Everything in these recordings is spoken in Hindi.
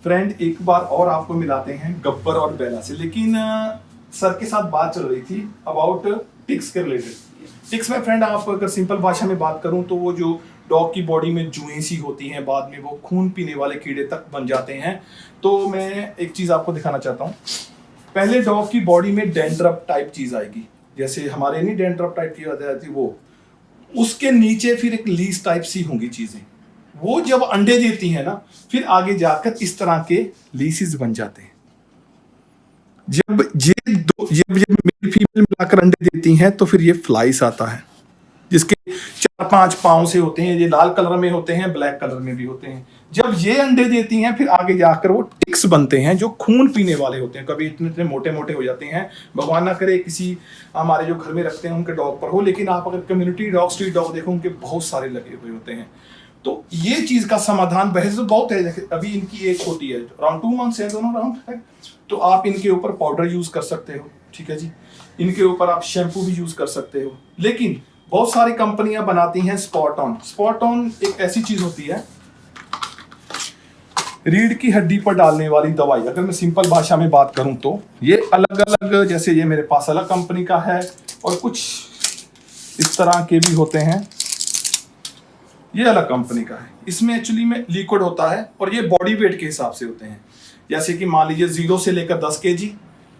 फ्रेंड, एक बार और आपको मिलाते हैं गब्बर और बेला से। लेकिन सर के साथ बात चल रही थी अबाउट टिक्स के रिलेटेड। टिक्स में फ्रेंड, आप अगर सिंपल भाषा में बात करूं तो वो जो डॉग की बॉडी में जुएं सी होती हैं, बाद में वो खून पीने वाले कीड़े तक बन जाते हैं। तो मैं एक चीज आपको दिखाना चाहता हूँ। पहले डॉग की बॉडी में डैंड्रफ टाइप चीज आएगी, जैसे हमारे नहीं डैंड्रफ टाइप की आती वो, उसके नीचे फिर एक लीस टाइप सी होंगी चीजें। वो जब अंडे देती है ना, फिर आगे जाकर इस तरह के लीसिस बन जाते हैं। जब जब मेल फीमेल मिलाकर अंडे देती हैं तो फिर ये फ्लाइस आता है, जिसके 4-5 पाँव से होते हैं। ये लाल कलर में होते हैं, ब्लैक कलर में भी होते हैं। जब ये अंडे देती हैं फिर आगे जाकर वो टिक्स बनते हैं, जो खून पीने वाले होते हैं। कभी इतने इतने मोटे मोटे हो जाते हैं, भगवान ना करे किसी हमारे जो घर में रखते हैं उनके डॉग पर हो, लेकिन आप अगर कम्युनिटी डॉग, स्ट्रीट डॉग देखो, उनके बहुत सारे लगे हुए होते हैं। तो ये चीज का समाधान बहस तो बहुत है। अभी इनकी एज होती है, अराउंड 2 मंथ्स है दोनों राउंड है, तो आप इनके ऊपर पाउडर यूज कर सकते हो, ठीक है जी। इनके ऊपर आप शैम्पू भी यूज कर सकते हो। लेकिन बहुत सारी कंपनियां बनाती हैं स्पॉट ऑन। स्पॉट ऑन एक ऐसी चीज होती है, रीढ़ की हड्डी पर डालने वाली दवाई। अगर मैं सिंपल भाषा में बात करूं तो ये अलग अलग, जैसे ये मेरे पास अलग कंपनी का है और कुछ इस तरह के भी होते हैं, ये अलग कंपनी का है। इसमें एक्चुअली में लिक्विड होता है और ये बॉडी वेट के हिसाब से होते हैं। जैसे कि मान लीजिए 0 से लेकर 10 kg,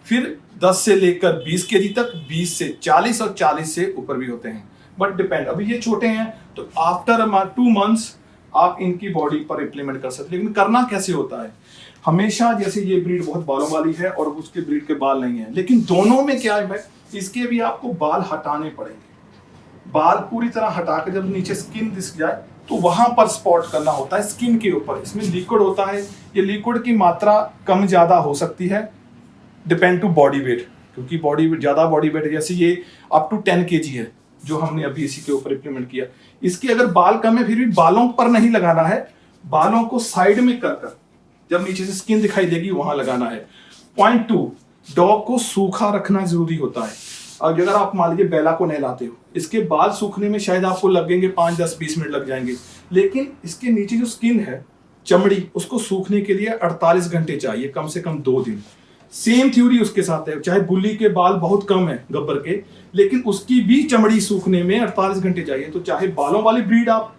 फिर 10 से लेकर 20 kg तक, 20 से 40 और 40 से ऊपर भी होते हैं। बट डिपेंड, अभी ये छोटे हैं तो आफ्टर 2 मंथ्स आप इनकी बॉडी पर इम्प्लीमेंट कर सकते हैं। लेकिन करना कैसे होता है, हमेशा जैसे ये ब्रीड बहुत बालों वाली है और उसके ब्रीड के बाल नहीं है, लेकिन दोनों में क्या है, इसके भी आपको बाल हटाने पड़ेंगे। बाल पूरी तरह हटाकर जब नीचे स्किन दिख जाए तो वहां पर स्पॉट करना होता है स्किन के ऊपर। इसमें लिक्विड होता है, ये लिक्विड की मात्रा कम ज्यादा हो सकती है, डिपेंड टू बॉडी वेट। क्योंकि बॉडी वेट, ज्यादा बॉडी वेट, जैसे ये अप टू 10 kg है जो हमने अभी इसी के ऊपर इम्प्लीमेंट किया। इसके अगर बाल कम है फिर भी बालों पर नहीं लगाना है, बालों को साइड में कर जब नीचे से स्किन दिखाई देगी वहां लगाना है। पॉइंट 2, डॉग को सूखा रखना जरूरी होता है। और अगर आप मान लीजिए बेला को नहलाते हो, इसके बाल सूखने में शायद आपको लगेंगे 5, 10, 20 मिनट लग जाएंगे, लेकिन इसके नीचे जो स्किन है, चमड़ी, उसको सूखने के लिए 48 घंटे चाहिए, कम से कम 2 दिन। सेम थ्योरी उसके साथ है। चाहे बुल्ली के बाल बहुत कम है गब्बर के, लेकिन उसकी भी चमड़ी सूखने में 48 घंटे चाहिए। तो चाहे बालों वाली ब्रीड आप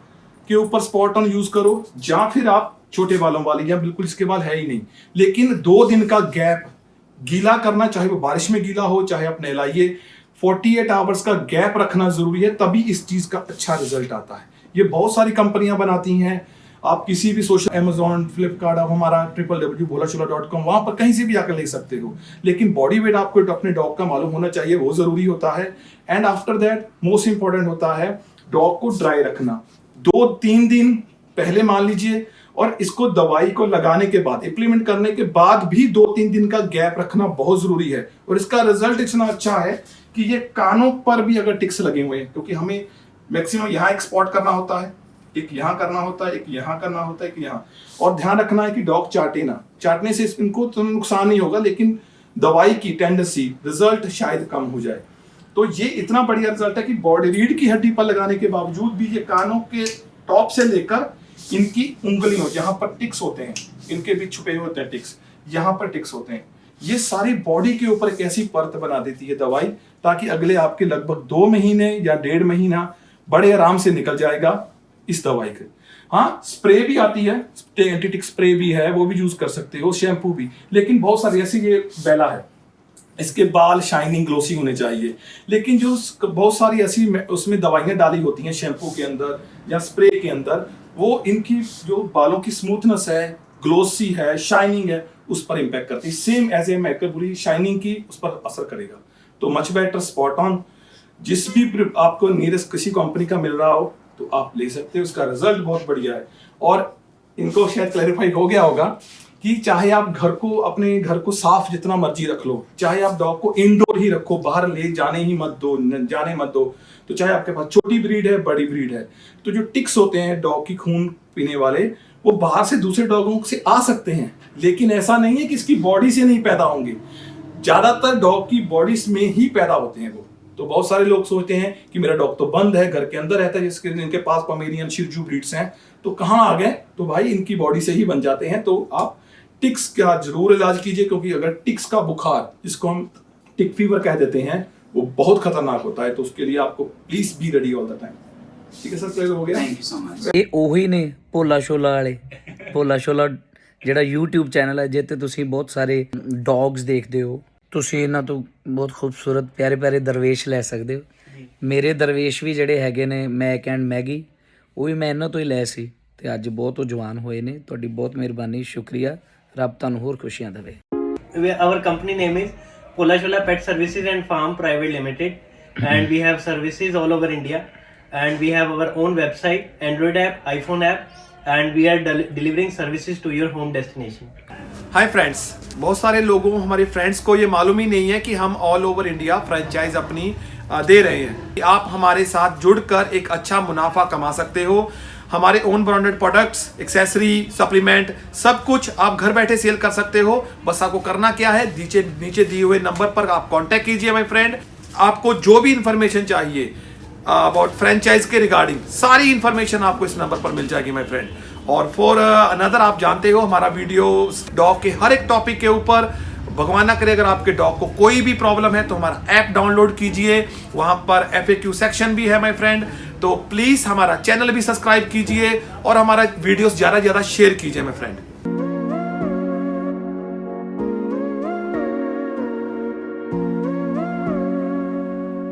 के ऊपर स्पॉट ऑन यूज करो, या फिर आप छोटे बालों वाली, या बिल्कुल इसके बाल है ही नहीं, लेकिन 2 दिन का गैप गीला करना, चाहे वो बारिश में गीला हो चाहे आप नहलाइए, 48 आवर्स का गैप रखना जरूरी है, तभी इस चीज का अच्छा रिजल्ट आता है। ये बहुत सारी कंपनियां बनाती हैं। आप किसी भी सोशल, अमेजॉन, फ्लिपकार्ट, आप हमारा www.bholachula.com, वहां पर कहीं से भी आकर ले सकते हो। लेकिन बॉडी वेट आपको अपने डॉग का मालूम होना चाहिए, वो जरूरी होता है। And after that most important होता है डॉग को ड्राई रखना 2-3 दिन पहले मान लीजिए, और इसको दवाई को लगाने के बाद, इम्प्लीमेंट करने के बाद भी 2-3 दिन का गैप रखना बहुत जरूरी है। और इसका रिजल्ट इतना अच्छा है कि ये कानों पर भी अगर टिक्स लगे हुए हैं, क्योंकि हमें मैक्सिमम यहाँ एक स्पॉट करना होता है, एक यहाँ करना होता है, एक यहाँ करना होता है, एक यहाँ। और ध्यान रखना है कि डॉग चाटे ना, चाटने से इनको तो नुकसान नहीं होगा, लेकिन दवाई की टेंडेंसी, रिजल्ट शायद कम हो जाए। तो ये इतना बढ़िया रिजल्ट है कि बॉडी, रीढ़ की हड्डी पर लगाने के बावजूद भी ये कानों के टॉप से लेकर इनकी उंगलियों, जहां पर टिक्स होते हैं, इनके भी छुपे हुए होते हैं टिक्स, यहाँ पर टिक्स होते हैं, ये सारी बॉडी के ऊपर एक ऐसी परत बना देती है दवाई, ताकि अगले आपके लगभग 2 महीने या 1.5 महीना बड़े आराम से निकल जाएगा इस दवाई के। हाँ, स्प्रे भी आती है, एंटी टिक स्प्रे भी है, वो भी यूज कर सकते हो, शैम्पू भी। लेकिन बहुत सारी, ऐसी ये बेला है, इसके बाल शाइनिंग ग्लोसी होने चाहिए, लेकिन जो बहुत सारी ऐसी उसमें दवाइयां डाली होती हैं शैम्पू के अंदर या स्प्रे के अंदर, वो इनकी जो बालों की स्मूथनेस है, ग्लोसी है, शाइनिंग है, उस पर इंपैक्ट करती है। सेम एज ए मैकर, पूरी शाइनिंग की उस पर असर करेगा। तो मच बेटर, स्पॉट ऑन। जिस भी आपको नियरेस्ट किसी कंपनी का मिल रहा हो तो आप ले सकते हो, उसका रिजल्ट बहुत बढ़िया है। और इनको शायद क्लैरिफाई हो गया होगा कि चाहे आप अपने घर को साफ जितना मर्जी रख लो, चाहे आप डॉग को इंडोर ही रखो, बाहर ले जाने मत दो, तो चाहे आपके पास छोटी ब्रीड है बड़ी ब्रीड है, तो जो टिक्स होते हैं डॉग की खून पीने वाले, वो बाहर से दूसरे डॉगों से आ सकते हैं, लेकिन ऐसा नहीं है कि इसकी बॉडी से नहीं पैदा होंगे। ज्यादातर डॉग की बॉडी में ही पैदा होते हैं वो। तो बहुत सारे लोग सोचते हैं कि मेरा डॉग तो बंद है, घर के अंदर रहता है, जिसके इनके पास पोमेरियन, शिजू ब्रीड्स हैं, तो कहाँ आ गए? तो भाई इनकी बॉडी से ही बन जाते हैं। तो आप टिक्स का जरूर इलाज कीजिए, क्योंकि अगर टिक्स का बुखार, जिसको हम टिक फीवर कह देते हैं, वो बहुत खतरनाक होता है। तो उसके लिए आपको please be ready all the time. ठीक है सर, क्लियर हो गया? Thank you so much. ਇਹ ਉਹੀ ਨੇ ਭੋਲਾ ਸ਼ੋਲਾ ਵਾਲੇ। ਭੋਲਾ ਸ਼ੋਲਾ ਜਿਹੜਾ YouTube ਚੈਨਲ ਹੈ ਜਿੱਥੇ ਤੁਸੀਂ ਬਹੁਤ ਸਾਰੇ ਡੌਗਸ ਦੇਖਦੇ ਹੋ, ਤੁਸੀਂ ਇਹਨਾਂ ਤੋਂ ਬਹੁਤ ਖੂਬਸੂਰਤ ਪਿਆਰੇ ਪਿਆਰੇ ਦਰਵੇਸ਼ ਲੈ ਸਕਦੇ ਹੋ। ਮੇਰੇ ਦਰਵੇਸ਼ ਵੀ ਜਿਹੜੇ ਹੈਗੇ ਨੇ ਮੈਕ ਐਂਡ ਮੈਗੀ, ਉਹ ਵੀ ਮੈਂ ਇਹਨਾਂ ਤੋਂ ਹੀ ਲਏ ਸੀ ਤੇ ਅੱਜ ਬਹੁਤ ਉਹ ਜਵਾਨ ਹੋਏ ਨੇ। ਤੁਹਾਡੀ ਬਹੁਤ ਮਿਹਰਬਾਨੀ, ਸ਼ੁਕਰੀਆ। ਰੱਬ ਤੁਹਾਨੂੰ ਹੋਰ ਖੁਸ਼ੀਆਂ ਦੇਵੇ। Our company name is Pola Shola Pet Services and Farm Private Limited, and we have services all over India, and we have our own website, Android app, iPhone app, and we are delivering services to your home destination. Hi friends, बहुत सारे लोगों, हमारे फ्रेंड्स को ये मालूम ही नहीं है कि हम ऑल ओवर इंडिया फ्रेंचाइज अपनी दे रहे हैं। आप हमारे साथ जुड़कर एक अच्छा मुनाफा कमा सकते हो। हमारे own branded products, accessory, supplement, सब कुछ आप घर बैठे सेल कर सकते हो। बस आपको करना क्या है, नीचे दिए हुए नंबर पर आप कांटेक्ट कीजिए माय फ्रेंड। आपको जो भी इंफॉर्मेशन चाहिए अबाउट फ्रेंचाइज के रिगार्डिंग, सारी इंफॉर्मेशन आपको इस नंबर पर मिल जाएगी माय फ्रेंड। और फॉर अनदर, आप जानते हो हमारा वीडियो डॉग के हर एक टॉपिक के ऊपर, भगवान ना करे अगर आपके डॉग को कोई भी प्रॉब्लम है तो हमारा ऐप डाउनलोड कीजिए, वहां पर FAQ सेक्शन भी है माय फ्रेंड। तो प्लीज हमारा चैनल भी सब्सक्राइब कीजिए और हमारा वीडियोस ज्यादा से ज्यादा शेयर कीजिए माय फ्रेंड।